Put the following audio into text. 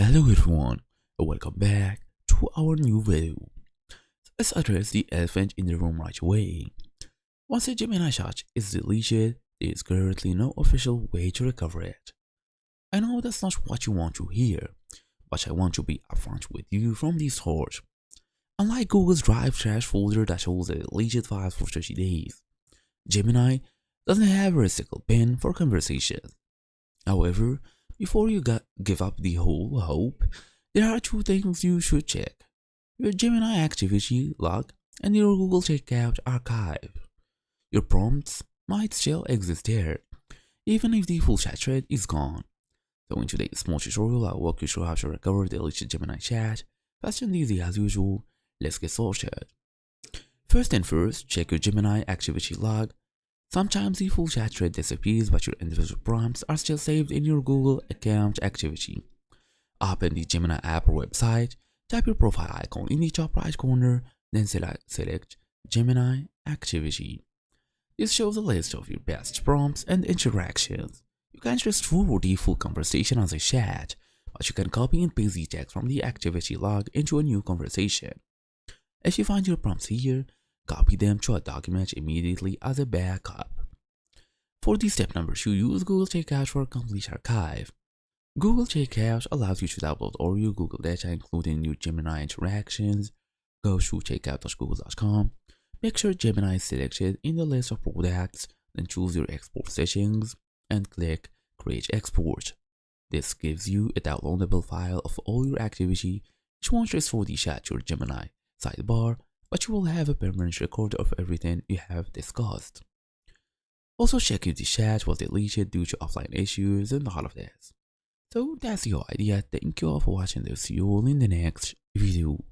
Hello everyone, and welcome back to our new video. Let's address the elephant in the room right away. Once a Gemini shot is deleted, there is currently no official way to recover it. I know that's not what you want to hear, but I want to be upfront with you from the start. Unlike Google's Drive trash folder that holds the deleted files for 30 days, Gemini doesn't have a recycle bin for conversations. However, before you give up the whole hope, there are two things you should check: your Gemini activity log and your Google Checkout archive. Your prompts might still exist there, even if the full chat thread is gone. So in today's small tutorial, I'll walk you through how to recover the deleted Gemini chat, fast and easy as usual. Let's get started. First thing first, check your Gemini activity log. Sometimes the full chat thread disappears, but your individual prompts are still saved in your Google account activity. Open the Gemini app or website, tap your profile icon in the top right corner, then select Gemini activity. This shows a list of your past prompts and interactions. You can't just forward the full conversation as a chat, but you can copy and paste the text from the activity log into a new conversation. If you find your prompts here, copy them to a document immediately as a backup. For the step number 2, use Google Checkout for a complete archive. Google Checkout allows you to download all your Google data, including your Gemini interactions. Go to checkout.google.com, make sure Gemini is selected in the list of products, then choose your export settings and click Create Export. This gives you a downloadable file of all your activity, which won't restore the chat to your Gemini sidebar, but you will have a permanent record of everything you have discussed. Also check if the chat was deleted due to offline issues and all of this. So that's your idea. Thank you all for watching this. See you all in the next video.